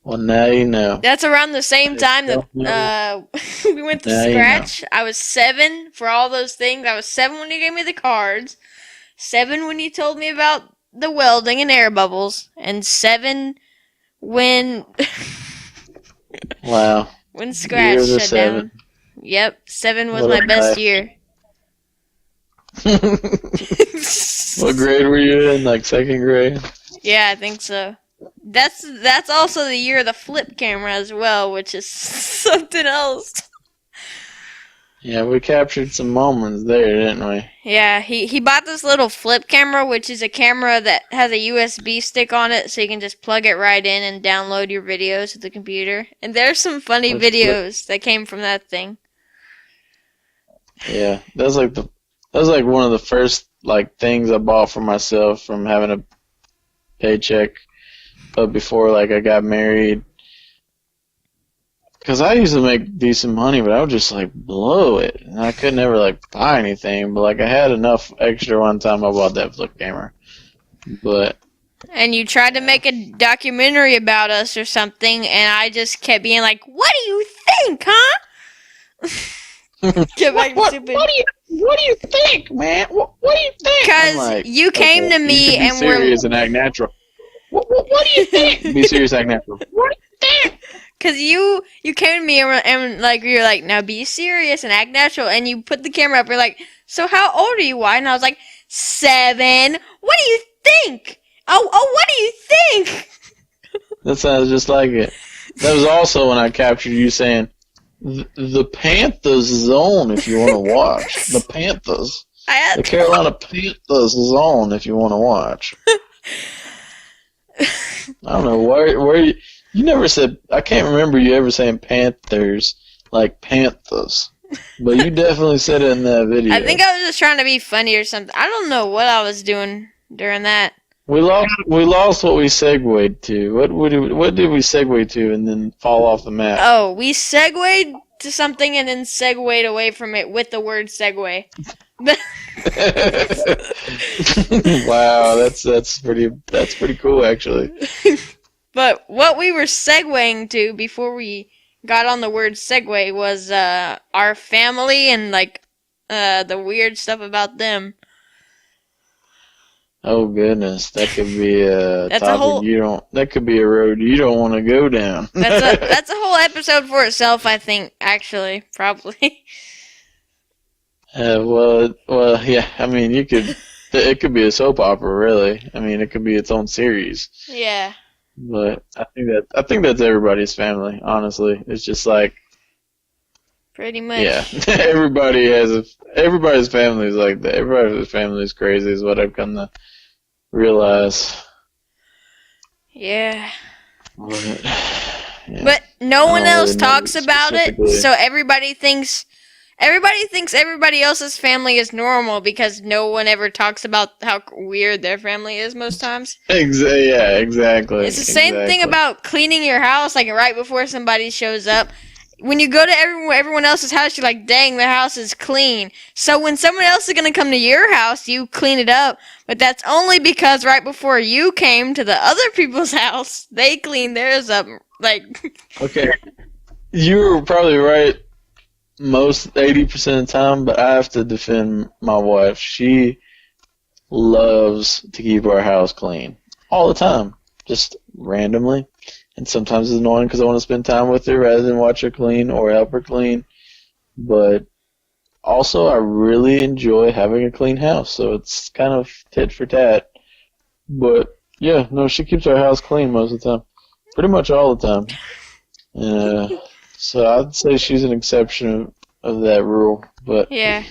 Well, now you know. That's around the same time that we went to Scratch. You know. I was 7 for all those things. I was 7 when you gave me the cards, 7 when you told me about the welding and air bubbles, and 7 when... Wow. When Scratch shut down. Yep, 7 was my best year. What grade were you in? Like 2nd grade? Yeah, I think so. That's also the year of the flip camera as well, which is something else. Yeah, we captured some moments there, didn't we? Yeah, he bought this little flip camera, which is a camera that has a USB stick on it, so you can just plug it right in and download your videos to the computer. And there's some funny videos that came from that thing. Yeah, that was like one of the first like things I bought for myself from having a paycheck before like I got married. Because I used to make decent money, but I would just like blow it, and I could never like buy anything. But like I had enough extra one time I bought that flip camera. And you tried to make a documentary about us or something, and I just kept being like, "What do you think, huh?" What do you think, man? What do you think? Because like, you came to me and were serious and act natural. What do you think? Be serious, act natural. What do you think? Cause you came to me and like you're like, now be serious and act natural, and you put the camera up. You're like, so how old are you? Why? And I was like, 7. What do you think? Oh, what do you think? That sounds just like it. That was also when I captured you saying, the Panthers is on if you want to watch. The Panthers. The Carolina Panthers is on if you want to watch. I don't know where you never said. I can't remember you ever saying Panthers like Panthers, but you definitely said it in that video. I think I was just trying to be funny or something. I don't know what I was doing during that. We lost what we segued to. What did we segue to and then fall off the map? Oh, we segued to something and then segued away from it with the word segue. Wow, that's pretty cool actually. But what we were segueing to before we got on the word segue was our family and like the weird stuff about them. Oh goodness, that could be a That's topic that could be a road you don't want to go down. That's a whole episode for itself, I think. Actually, probably. Well, yeah. I mean, it could be a soap opera, really. I mean, it could be its own series. Yeah. But I think that's everybody's family. Honestly, it's just like pretty much. Yeah, everybody's family is like that. Everybody's family is crazy, is what I've come to realize. Yeah. Yeah. But no one else really talks about it, specifically. so everybody thinks everybody else's family is normal because no one ever talks about how weird their family is most times. Yeah, exactly. It's the same thing about cleaning your house, like right before somebody shows up. When you go to everyone else's house, you're like, dang, their house is clean. So when someone else is going to come to your house, you clean it up. But that's only because right before you came to the other people's house, they cleaned theirs up. Like, Okay, you were probably right most 80% of the time, but I have to defend my wife. She loves to keep our house clean all the time, just randomly. And sometimes it's annoying because I want to spend time with her rather than watch her clean or help her clean. But also, I really enjoy having a clean house, so it's kind of tit for tat. But yeah, no, she keeps our house clean most of the time, pretty much all the time. So I'd say she's an exception of that rule. But yeah.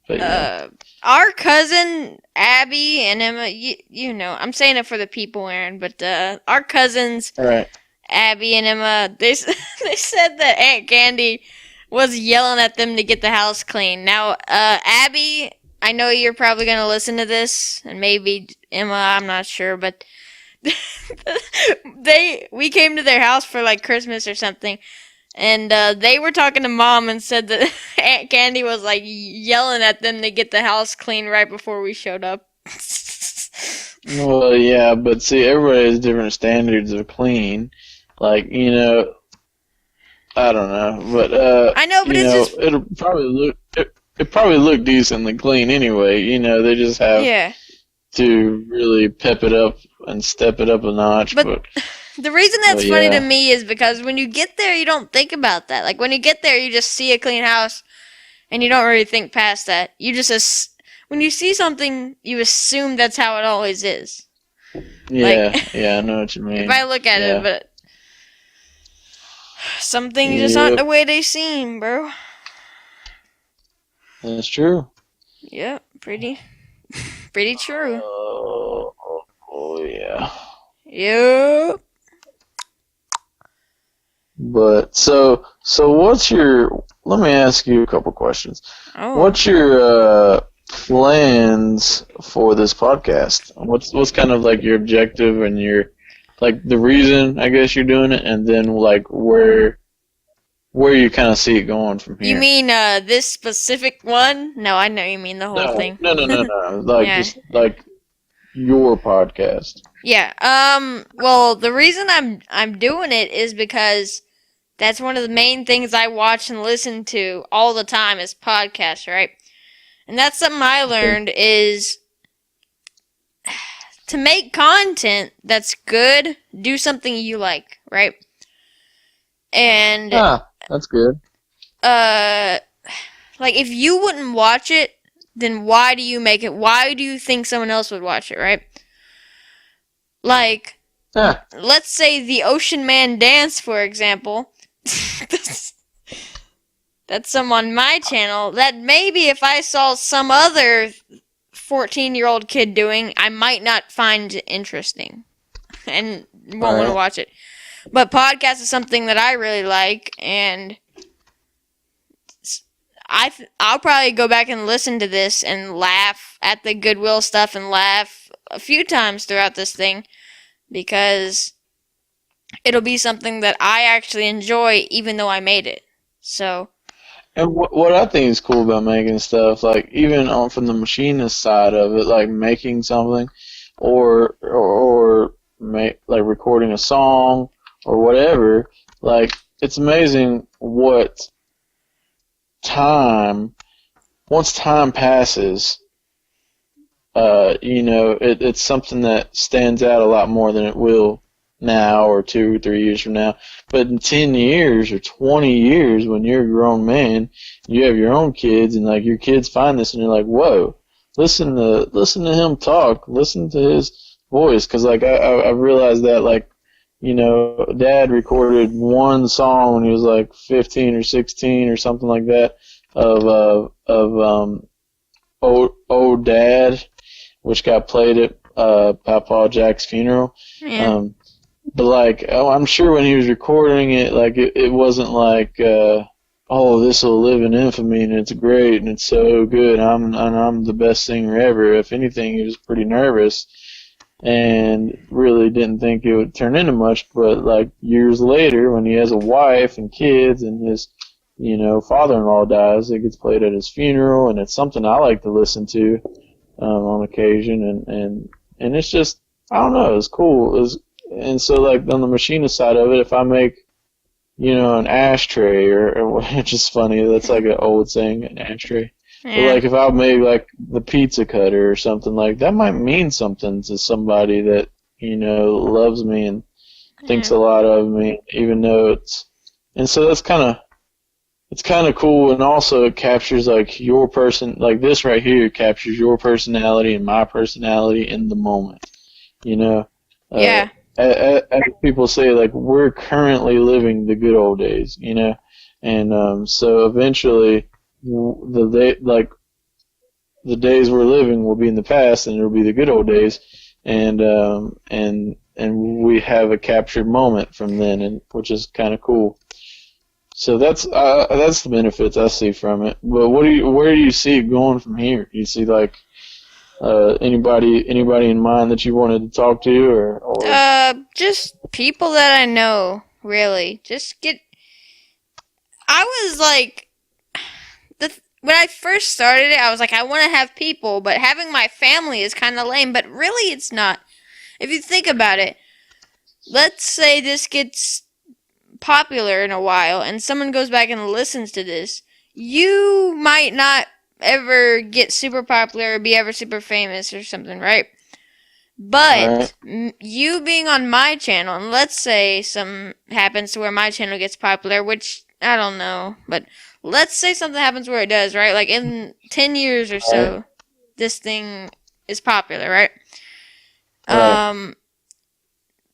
yeah. Our cousin Abby and Emma, you know, I'm saying it for the people, Aaron, but our cousins, All right. Abby and Emma, they said that Aunt Candy was yelling at them to get the house clean. Now, Abby, I know you're probably going to listen to this, and maybe Emma, I'm not sure, but we came to their house for like Christmas or something. And they were talking to Mom and said that Aunt Candy was like yelling at them to get the house clean right before we showed up. Well, yeah, but see, everybody has different standards of clean. Like, you know, I don't know, but I know, but you it's know, just it probably look decently clean anyway. You know, they just have to really pep it up and step it up a notch. But the reason that's funny to me is because when you get there, you don't think about that. Like, when you get there, you just see a clean house, and you don't really think past that. You just, when you see something, you assume that's how it always is. Yeah, like, yeah, I know what you mean. If I look at it, but some things just aren't the way they seem, bro. That's true. Yep, pretty true. Oh yeah. Yep. But so what's your? Let me ask you a couple questions. Oh. What's your plans for this podcast? What's kind of like your objective and your like the reason I guess you're doing it, and then like where you kind of see it going from here? You mean this specific one? No, I know you mean the whole thing. No. Like just like your podcast. Yeah. Well, the reason I'm doing it is because that's one of the main things I watch and listen to all the time is podcasts, right? And that's something I learned is to make content that's good, do something you like, right? And That's good. like if you wouldn't watch it, then why do you make it? Why do you think someone else would watch it, right? Like, Yeah. let's say the Ocean Man Dance, for example. That's some on my channel that maybe if I saw some other 14-year-old kid doing, I might not find interesting and won't want to watch it. But podcast is something that I really like, and I'll probably go back and listen to this and laugh at the Goodwill stuff and laugh a few times throughout this thing because it'll be something that I actually enjoy even though I made it. So. And what I think is cool about making stuff, like even on from the machinist side of it, like making something, or like recording a song or whatever, like it's amazing what once time passes, it's something that stands out a lot more than it will now or 2 or 3 years from now. But in 10 years or 20 years, when you're a grown man, you have your own kids, and like your kids find this, and you're like, whoa, listen to him talk, listen to his voice, because like I realized that like, Dad recorded one song when he was like 15 or 16 or something like that of Old Dad, which got played at Papa Jack's funeral. Yeah. But like, I'm sure when he was recording it, like it wasn't like, oh, this will live in infamy and it's great and it's so good. I'm the best singer ever. If anything, he was pretty nervous and really didn't think it would turn into much. But like years later, when he has a wife and kids and his, father-in-law dies, it gets played at his funeral, and it's something I like to listen to on occasion, and it's just, I don't know, it's cool. And so like on the machinist side of it, if I make, an ashtray or which is funny, that's like an old saying, an ashtray. Yeah. But like if I make like the pizza cutter or something, like that might mean something to somebody that, loves me and thinks a lot of me, even though and so it's kind of cool, and also it captures like your person, like this right here captures your personality and my personality in the moment, Yeah. As people say, like we're currently living the good old days, and so eventually the days we're living will be in the past, and it'll be the good old days, and we have a captured moment from then, and which is kind of cool. So that's the benefits I see from it. But where do you see it going from here? Do you see like anybody in mind that you wanted to talk to, or just people that I know, really. I was like, when I first started it, I was like, I want to have people, but having my family is kind of lame, but really it's not. If you think about it, let's say this gets popular in a while and someone goes back and listens to this, you might not ever get super popular or be ever super famous or something, right? But you being on my channel, and let's say some happens to where my channel gets popular, which I don't know, but let's say something happens where it does, right? Like in 10 years or so, this thing is popular, right?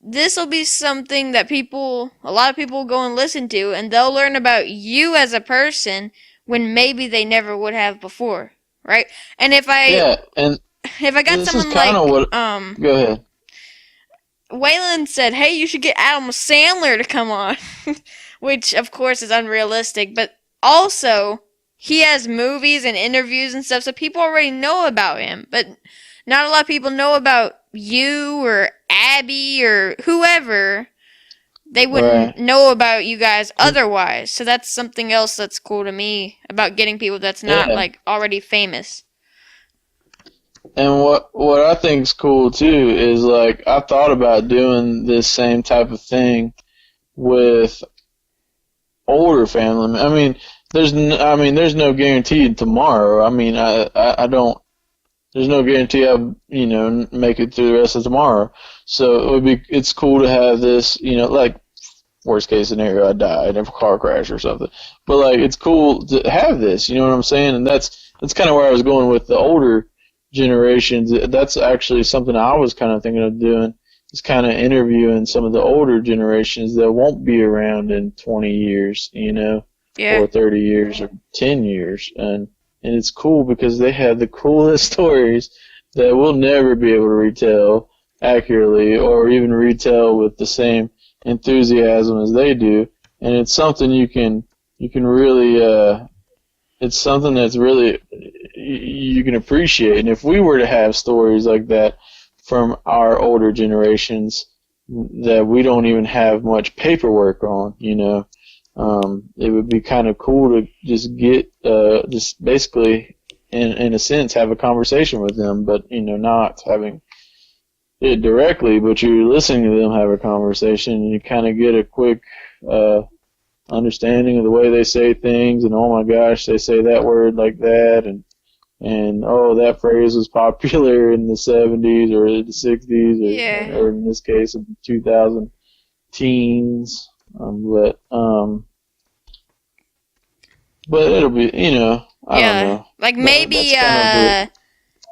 This will be something that a lot of people will go and listen to, and they'll learn about you as a person when maybe they never would have before, right? And if I got someone like go ahead. Waylon said, hey, you should get Adam Sandler to come on, which of course is unrealistic, but also he has movies and interviews and stuff, so people already know about him, but not a lot of people know about you or Abby or whoever. They wouldn't know about you guys otherwise. So that's something else that's cool to me about getting people that's not like already famous. And what I think is cool too is like I thought about doing this same type of thing with older family. I mean, there's no guarantee tomorrow. I mean, I don't. There's no guarantee I'll, make it through the rest of tomorrow. So it's cool to have this, like worst case scenario, I die in a car crash or something. But like, it's cool to have this. You know what I'm saying? And that's kind of where I was going with the older generations. That's actually something I was kind of thinking of doing. Is kind of interviewing some of the older generations that won't be around in 20 years, you know, or 30 years or 10 years, and it's cool because they have the coolest stories that we'll never be able to retell accurately or even retell with the same enthusiasm as they do, and it's something you can really it's something that's really you can appreciate. And if we were to have stories like that from our older generations that we don't even have much paperwork on, you know, it would be kind of cool to just get just basically in a sense have a conversation with them, but you know, not having it directly, but you're listening to them have a conversation, and you kind of get a quick understanding of the way they say things, and oh my gosh, they say that word like that, and oh, that phrase was popular in the 70s or the 60s or in this case of the 2000 teens, but it'll be, you know, I don't know. Like maybe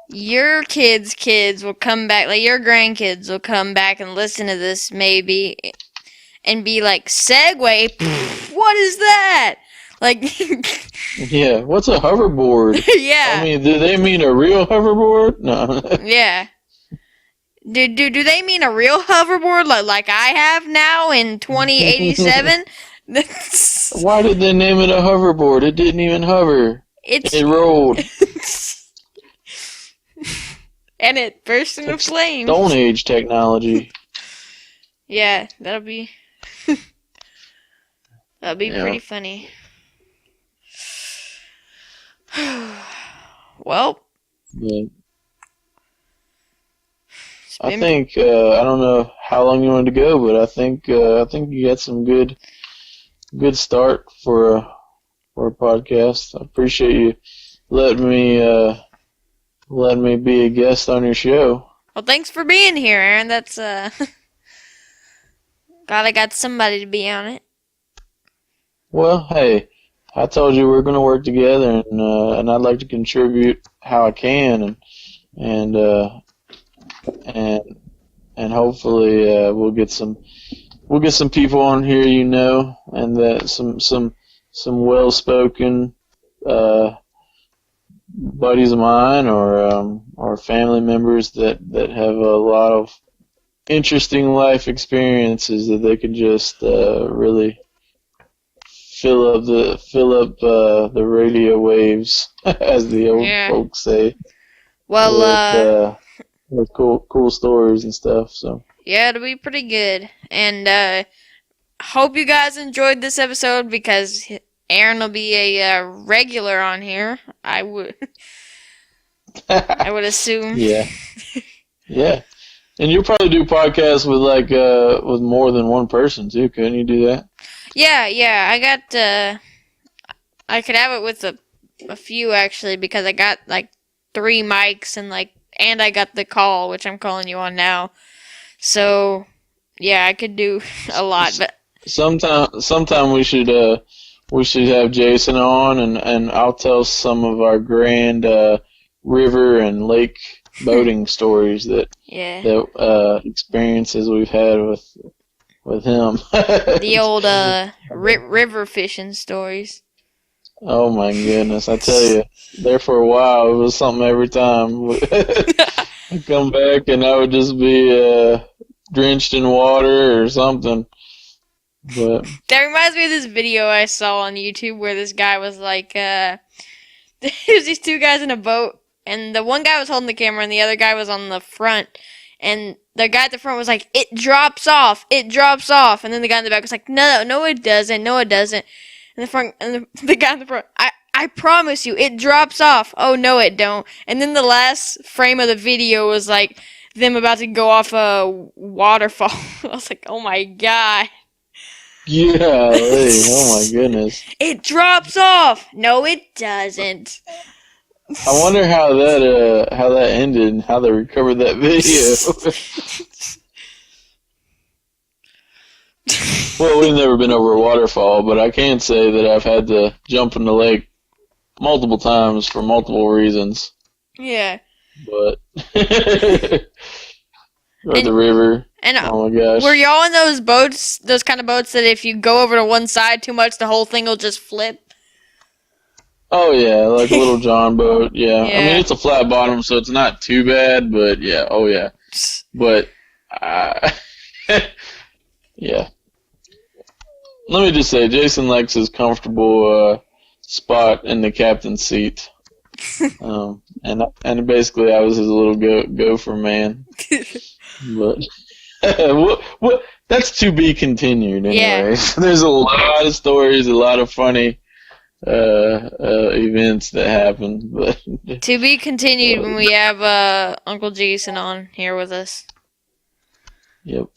your kids will come back, like your grandkids will come back and listen to this maybe and be like, Segway, what is that? Like, yeah, what's a hoverboard? Yeah. I mean, do they mean a real hoverboard? No. Yeah. Do they mean a real hoverboard like I have now in 2087? Why did they name it a hoverboard? It didn't even hover. It rolled. And it burst into flames. Stone Age technology. Yeah, that'll be pretty funny. Well, yeah. I think I don't know how long you wanted to go, but I think you got some good start for a podcast. I appreciate you letting me be a guest on your show. Well, thanks for being here, Aaron. That's glad I got somebody to be on it. Well, hey, I told you we're going to work together, and I'd like to contribute how I can, and hopefully we'll get some people on here, you know, and that some well-spoken buddies of mine or family members that have a lot of interesting life experiences that they can just really fill up the radio waves, as the old folks say. Well, with cool stories and stuff. So yeah, it'll be pretty good. And hope you guys enjoyed this episode, because Aaron will be a regular on here. I would assume. Yeah. Yeah. And you'll probably do podcasts with with more than one person too. Couldn't you do that? Yeah. I could have it with a few actually, because I got like 3 mics and I got the call, which I'm calling you on now. So yeah, I could do a lot. But sometime we should have Jason on, and I'll tell some of our grand river and lake boating stories that experiences we've had with him. The old river fishing stories. Oh my goodness, I tell you, there for a while it was something every time. I'd come back and I would just be drenched in water or something. But that reminds me of this video I saw on YouTube where this guy was like, there's these 2 guys in a boat, and the one guy was holding the camera and the other guy was on the front, and the guy at the front was like, it drops off, and then the guy in the back was like, no it doesn't, and the guy in the front, I promise you, it drops off. Oh, no, it don't. And then the last frame of the video was like them about to go off a waterfall. I was like, oh my god. Yeah, oh my goodness. It drops off. No, it doesn't. I wonder how that ended and how they recovered that video. Well, we've never been over a waterfall, but I can say that I've had to jump in the lake multiple times for multiple reasons. Yeah. But or the river. And Oh my gosh. were y'all in those boats, those kind of boats that if you go over to one side too much, the whole thing will just flip? Oh yeah, like a little John boat. Yeah. I mean Yeah. it's a flat bottom, so it's not too bad. But yeah, oh yeah. But yeah. Let me just say, Jason likes his comfortable spot in the captain's seat. And basically I was his little gopher man. But what that's to be continued anyways. There's a lot of stories, a lot of funny events that happen. But To be continued when we have Uncle Jason on here with us. yep.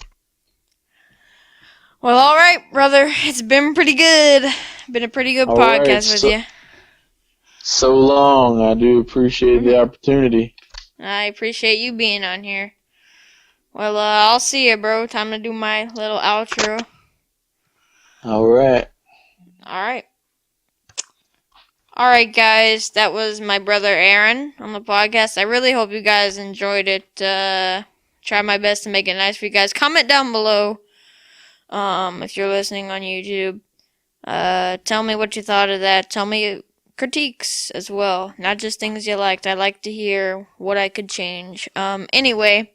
Well, all right, brother. It's been pretty good. Been a pretty good All podcast right, with you. so long. I do appreciate the opportunity. I appreciate you being on here. Well, I'll see you, bro. Time to do my little outro. All right. All right. All right, guys. That was my brother Aaron on the podcast. I really hope you guys enjoyed it. Try my best to make it nice for you guys. Comment down below. If you're listening on YouTube, tell me what you thought of that. Tell me critiques as well, not just things you liked. I like to hear what I could change. Anyway,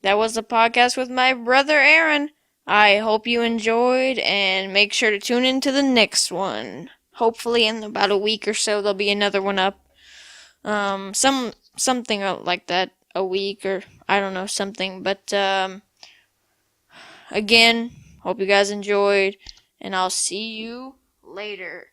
that was the podcast with my brother Aaron. I hope you enjoyed, and make sure to tune into the next one. Hopefully, in about a week or so, there'll be another one up. Something like that, a week or I don't know something, but again, hope you guys enjoyed, and I'll see you later.